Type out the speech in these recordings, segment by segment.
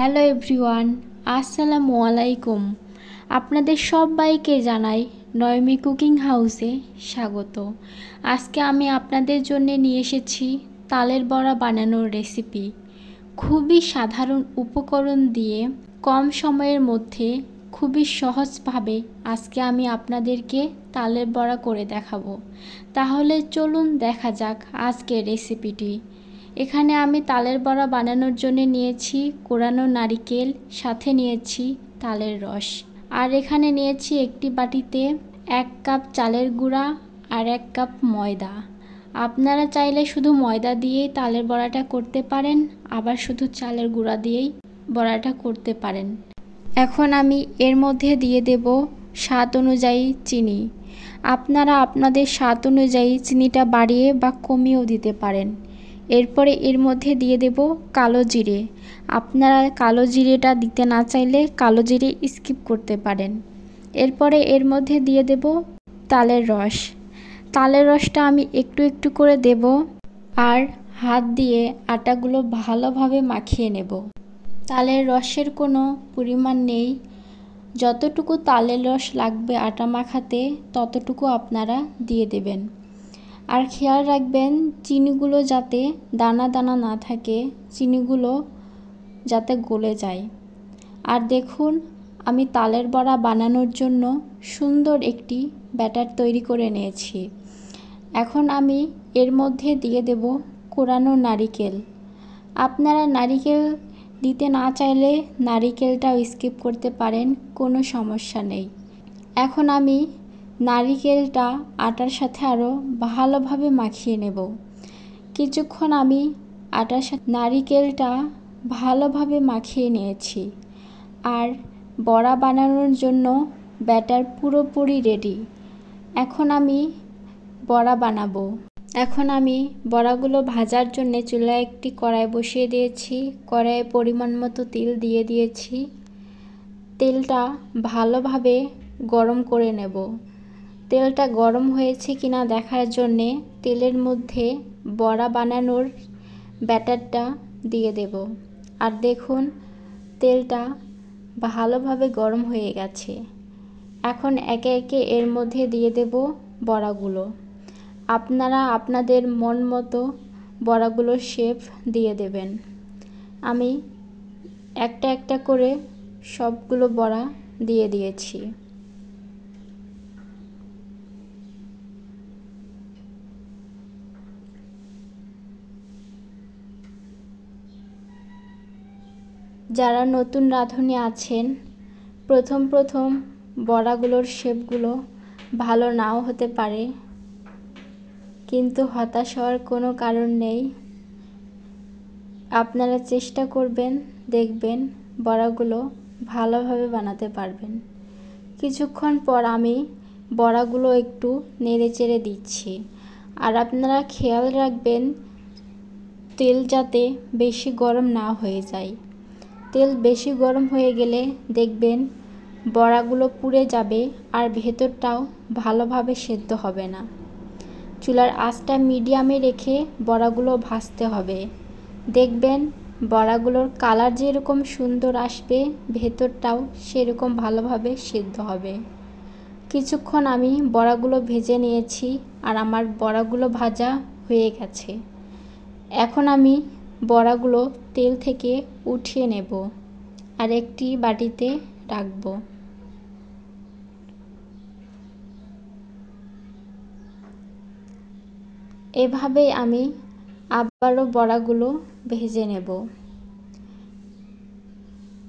Hello everyone, আসসালামু আলাইকুম। আপনাদের সবাইকে জানাই নয়মি কুকিং হাউসে স্বাগত। আজকে আমি আপনাদের জন্য নিয়ে এসেছি তালের বড়া বানানোর রেসিপি। খুবই সাধারণ উপকরণ দিয়ে কম সময়ের মধ্যে খুবই সহজভাবে আজকে আমি আপনাদেরকে তালের বড়া করে দেখাবো। তাহলে চলুন দেখা যাক আজকের রেসিপিটি। এখানে আমি তালের বড়া বানানোর জন্য নিয়েছি কোরানো নারিকেল, সাথে নিয়েছি তালের রস, আর এখানে নিয়েছি একটি বাটিতে 1 কাপ চালের গুঁড়া আর 1 কাপ ময়দা। আপনারা চাইলে শুধু ময়দা দিয়েই তালের বড়াটা করতে পারেন, আবার শুধু চালের গুঁড়া দিয়েই বড়াটা করতে পারেন। এখন আমি এর মধ্যে দিয়ে দেব স্বাদ অনুযায়ী চিনি। আপনারা আপনাদের স্বাদ অনুযায়ী চিনিটা বাড়িয়ে বা কমিয়েও দিতে পারেন। এরপরে এর মধ্যে দিয়ে দেব কালো জিরে। আপনারা কালো জিরেটা দিতে না চাইলে কালো জিরে স্কিপ করতে পারেন। এরপরে এর মধ্যে দিয়ে দেব তালের রস। তালের রসটা আমি একটু একটু করে দেব আর হাত দিয়ে আটাগুলো ভালোভাবে মাখিয়ে নেব। তালের রসের কোনো পরিমাণ নেই, যতটুকু তালের রস লাগবে আটা মাখাতে ততটুকু আপনারা দিয়ে দেবেন। আর খেয়াল রাখবেন চিনিগুলো যাতে দানা দানা না থাকে, চিনিগুলো যাতে গলে যায়। আর দেখুন আমি তালের বড়া বানানোর জন্য সুন্দর একটি ব্যাটার তৈরি করে নিয়েছি। এখন আমি এর মধ্যে দিয়ে দেব কোরানো নারিকেল। আপনারা নারিকেল দিতে না চাইলে নারিকেলটাও স্কিপ করতে পারেন, কোনো সমস্যা নেই। এখন আমি নারিকেলটা আটার সাথে আরও ভালোভাবে মাখিয়ে নেব। কিছুক্ষণ আমি আটার সাথে নারিকেলটা ভালোভাবে মাখিয়ে নিয়েছি। আর বড়া বানানোর জন্য ব্যাটার পুরোপুরি রেডি। এখন আমি বড়া বানাবো। এখন আমি বড়াগুলো ভাজার জন্য চুলায় একটি কড়াই বসিয়ে দিয়েছি। কড়াইয়ে পরিমাণ মতো তেল দিয়ে দিয়েছি। তেলটা ভালোভাবে গরম করে নেব। তেলটা গরম হয়েছে কিনা দেখার জন্যে তেলের মধ্যে বড়া বানানোর ব্যাটারটা দিয়ে দেব। আর দেখুন তেলটা ভালোভাবে গরম হয়ে গেছে। এখন একে একে এর মধ্যে দিয়ে দেব বড়াগুলো। আপনারা আপনাদের মন মতো বড়াগুলোর শেপ দিয়ে দেবেন। আমি একটা একটা করে সবগুলো বড়া দিয়ে দিয়েছি। যারা নতুন রাঁধুনি আছেন, প্রথম বড়াগুলোর শেপগুলো ভালো নাও হতে পারে, কিন্তু হতাশ হওয়ার কোনো কারণ নেই। আপনারা চেষ্টা করবেন, দেখবেন বড়াগুলো ভালোভাবে বানাতে পারবেন। কিছুক্ষণ পর আমি বড়াগুলো একটু নেড়েচেড়ে দিচ্ছি। আর আপনারা খেয়াল রাখবেন তেল যাতে বেশি গরম না হয়ে যায়। তেল বেশি গরম হয়ে গেলে দেখবেন বড়াগুলো পুড়ে যাবে আর ভেতরটাও ভালোভাবে সেদ্ধ হবে না। চুলার আঁচটা মিডিয়ামে রেখে বড়াগুলো ভাজতে হবে। দেখবেন বড়াগুলোর কালার যেরকম সুন্দর আসবে, ভেতরটাও সেরকম ভালোভাবে সেদ্ধ হবে। কিছুক্ষণ আমি বড়াগুলো ভেজে নিয়েছি আর আমার বড়াগুলো ভাজা হয়ে গেছে। এখন আমি বড়াগুলো তেল থেকে উঠিয়ে নেব আর একটি বাটিতে রাখব। এভাবেই আমি আবারও বড়াগুলো ভেজে নেব।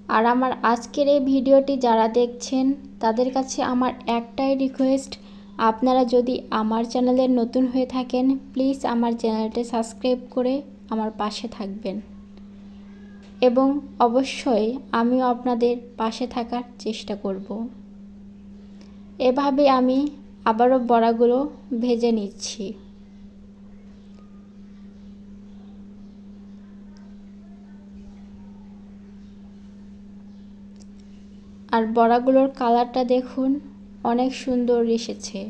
আর আমার আজকের এই ভিডিওটি যারা দেখছেন তাদের কাছে আমার একটাই রিকোয়েস্ট, আপনারা যদি আমার চ্যানেলে নতুন হয়ে থাকেন প্লিজ আমার চ্যানেলটি সাবস্ক্রাইব করে আমার পাশে থাকবেন এবং অবশ্যই আমিও আপনাদের পাশে থাকার চেষ্টা করব। এভাবে আমি আবারও বড়াগুলো ভেজে নিচ্ছি। আর বড়াগুলোর কালারটা দেখুন অনেক সুন্দর এসেছে।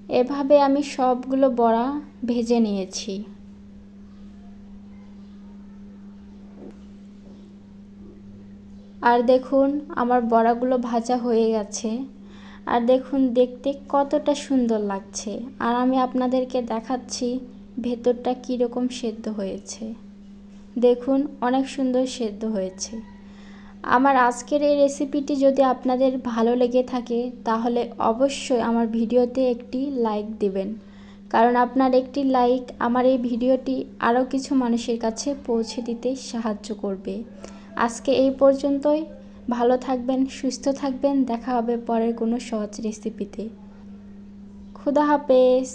এভাবে আমি সবগুলো বড়া ভেজে নিয়েছি। আর দেখুন আমার বড়াগুলো ভাজা হয়ে গেছে। আর দেখুন দেখতে কতটা সুন্দর লাগছে। আর আমি আপনাদেরকে দেখাচ্ছি ভেতরটা কীরকম সেদ্ধ হয়েছে। দেখুন অনেক সুন্দর সেদ্ধ হয়েছে। আমার আজকের এই রেসিপিটি যদি আপনাদের ভালো লেগে থাকে তাহলে অবশ্যই আমার ভিডিওতে একটি লাইক দিবেন, কারণ আপনার একটি লাইক আমার এই ভিডিওটি আরও কিছু মানুষের কাছে পৌঁছে দিতে সাহায্য করবে। আজকে এই পর্যন্তই। ভালো থাকবেন, সুস্থ থাকবেন। দেখা হবে পরের কোনো সহজ রেসিপিতে। খুদা হাফেজ।